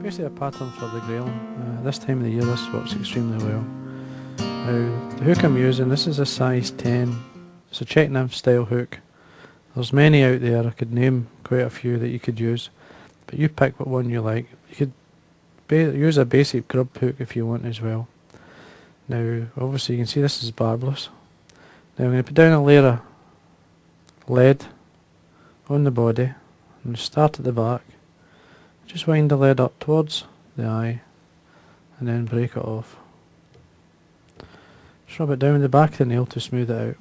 Basically a pattern for the Grayling. This time of the year this works extremely well. Now the hook I'm using, this is a size 10. It's a Czech Nymph style hook. There's many out there, I could name quite a few that you could use, but you pick what one you like. You could use a basic grub hook if you want as well. Now obviously you can see this is barbless. Now I'm going to put down a layer of lead on the body and start at the back. Just wind the lead up towards the eye and then break it off. Just rub it down the back of the nail to smooth it out.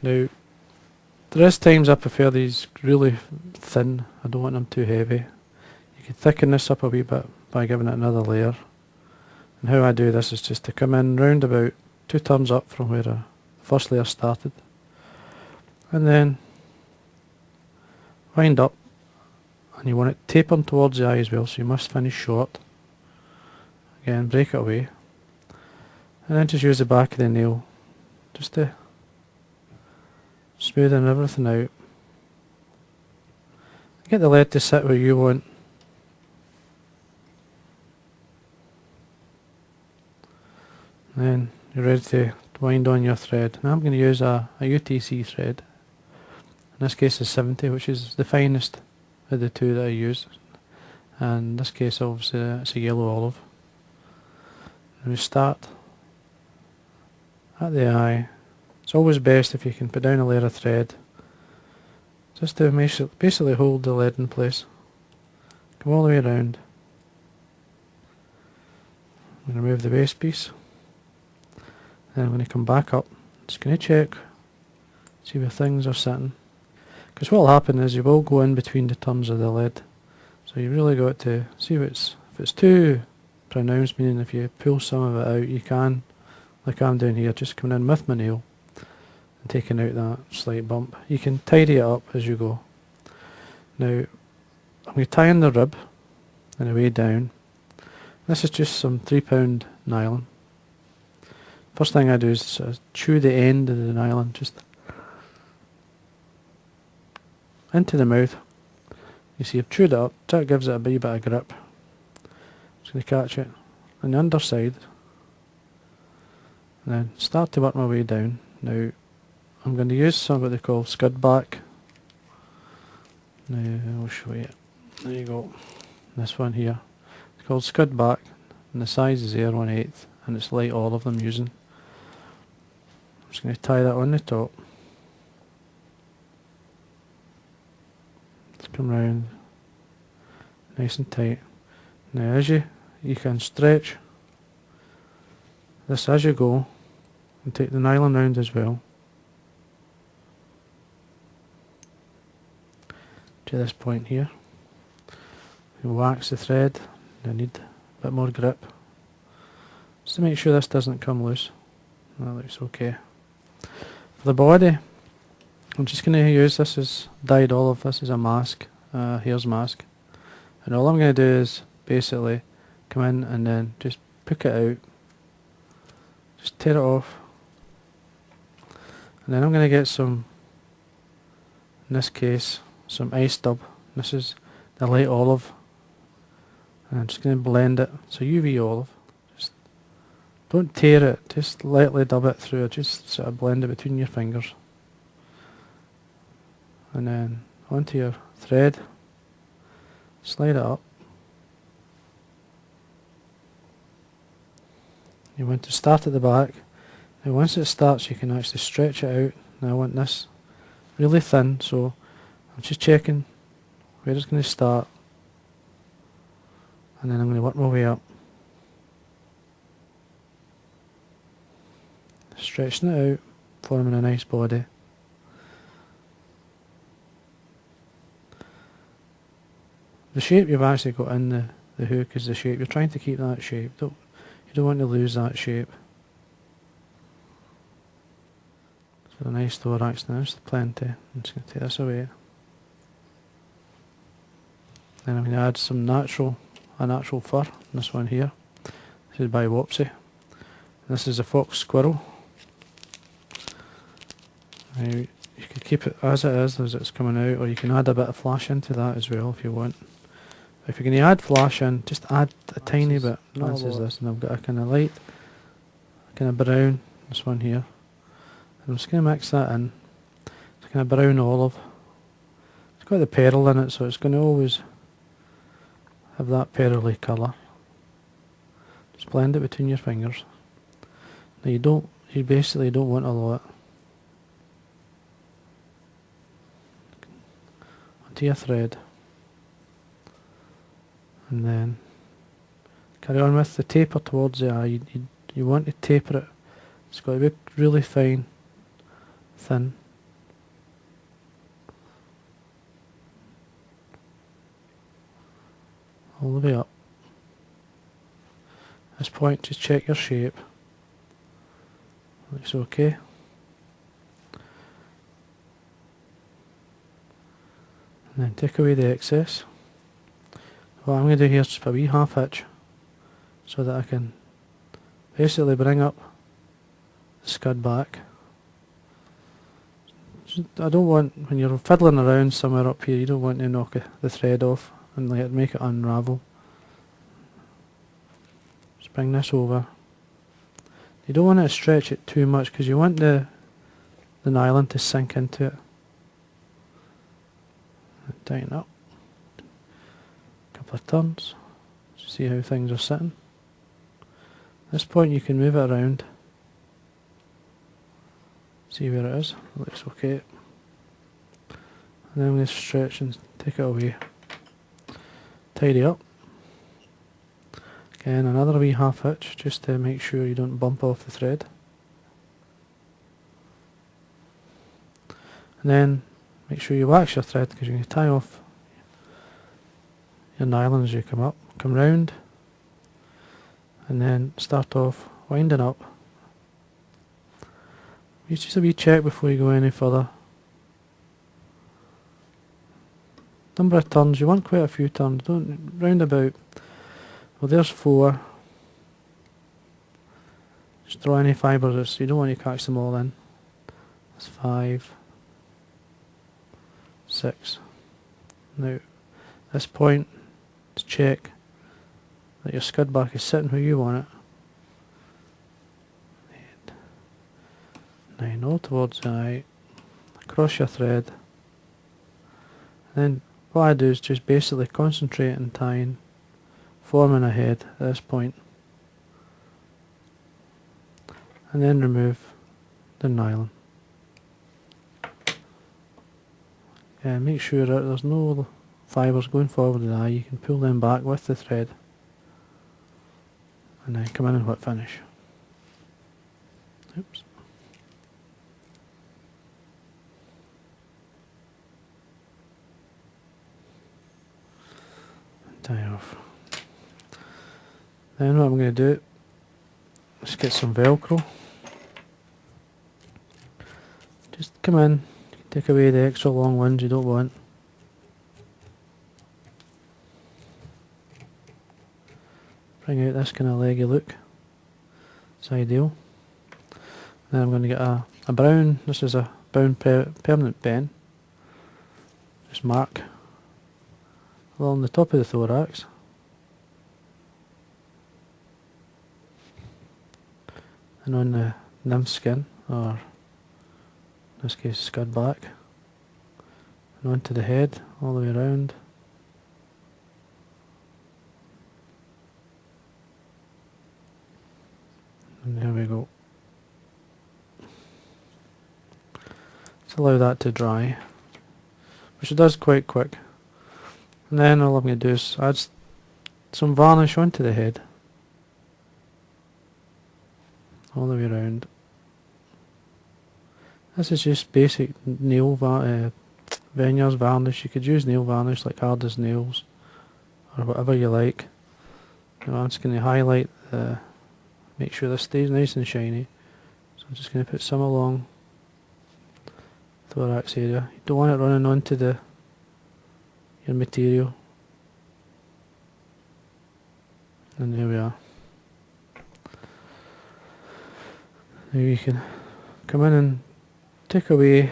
Now there is times I prefer these really thin, I don't want them too heavy. You can thicken this up a wee bit by giving it another layer. And how I do this is just to come in round about 2 turns up from where the first layer started. And then wind up. And you want it tapering towards the eye as well, so you must finish short. Again, break it away. And then just use the back of the nail just to smoothing everything out. Get the lead to sit where you want. And then you're ready to wind on your thread. Now I'm going to use a UTC thread. In this case it's 70, which is the finest of the two that I use. And in this case obviously it's a yellow olive. And we start at the eye. It's always best if you can put down a layer of thread just to basically hold the lead in place. Come all the way around. I'm going to remove the base piece. Then I'm going to come back up. Just going to check, see where things are sitting. Because what will happen is you will go in between the turns of the lead. So you really got to see if it's too pronounced, meaning if you pull some of it out, you can, like I'm doing here, just coming in with my nail and taking out that slight bump. You can tidy it up as you go. Now I'm going to tie in the rib and the way down. This is just some 3-pound nylon. First thing I do is chew the end of the nylon just into the mouth. You see I've chewed it up, that gives it a wee bit of grip. Just going to catch it on the underside and then start to work my way down. Now I'm going to use some what they call Scud back. Now I'll show you. There you go. This one here. It's called Scud back and the size is there 1/8 and it's light olive I'm using. I'm just going to tie that on the top. Let's come round nice and tight. Now as you can stretch this as you go and take the nylon round as well to this point here. You wax the thread. I need a bit more grip just to make sure this doesn't come loose. That looks okay. For the body, I'm just going to use, this is dyed olive, this is a mask, Hares mask, and all I'm going to do is basically come in and then just pick it out, just tear it off, and then I'm going to get some, in this case, some ice dub. This is the light olive, and I'm just going to blend it. So UV olive, just don't tear it, just lightly dub it through, just sort of blend it between your fingers. And then onto your thread, slide it up. You want to start at the back. Now once it starts you can actually stretch it out. Now I want this really thin, so I'm just checking where it's going to start. And then I'm going to work my way up. Stretching it out, forming a nice body. The shape you've actually got in the hook is the shape. You're trying to keep that shape. You don't want to lose that shape. So a nice thorax now, it's plenty. I'm just going to take this away. Then I'm going to add some a natural fur, this one here. This is by Wopsy. This is a fox squirrel. Now, you could keep it as it is as it's coming out, or you can add a bit of flash into that as well if you want. If you're going to add flash in, just add a tiny bit. Not as this, and I've got a kind of light, kind of brown, this one here. And I'm just going to mix that in. It's kind of brown olive. It's got the pearl in it, so it's going to always have that pearly colour. Just blend it between your fingers. Now you basically don't want a lot. Onto your thread. And then carry on with the taper towards the eye. You want to taper it. It's got to be really fine, thin. All the way up. At this point, just check your shape. Looks okay. And then take away the excess. What I'm going to do here is just a wee half hitch so that I can basically bring up the scud back. I don't want, when you're fiddling around somewhere up here, you don't want to knock the thread off and make it unravel. Just bring this over. You don't want to stretch it too much because you want the nylon to sink into it. And tighten up. Couple of turns. See how things are sitting. At this point you can move it around. See where it is. It looks okay. And then I'm going to stretch and take it away. Tidy up. Again, another wee half hitch just to make sure you don't bump off the thread. And then make sure you wax your thread because you're going to tie off your nylon as you come up. Come round and then start off winding up. Use just a wee check before you go any further. Number of turns, you want quite a few turns, don't round about. Well, there's 4. Just draw any fibres, so you don't want to catch them all in. That's 5, 6. Now, at this point, let's check that your scud back is sitting where you want it. 8, 9, all towards the eye. Across your thread. And then what I do is just basically concentrate on tying, forming a head at this point, and then remove the nylon. Make sure that there's no fibres going forward in the eye. You can pull them back with the thread and then come in and whip finish. Oops. And tie off. Then what I'm going to do is get some Velcro. Just come in, take away the extra long ones you don't want. Bring out this kind of leggy look. It's ideal. Then I'm going to get a brown, this is a brown permanent pen. Just mark along the top of the thorax. And on the nymph skin, or in this case scud back, and onto the head all the way around. And there we go. Let's allow that to dry, which it does quite quick. And then all I'm going to do is add some varnish onto the head. All the way around. This is just basic nail Veneers varnish. You could use nail varnish like Hard as Nails or whatever you like. I'm just going to highlight make sure this stays nice and shiny. So I'm just going to put some along the thorax area. You don't want it running onto your material. And there we are. Now you can come in and take away, you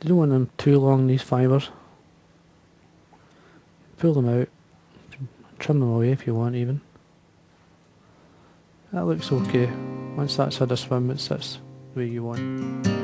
don't want them too long, these fibres. Pull them out, trim them away if you want even. That looks okay. Once that's had a swim, it sits the way you want.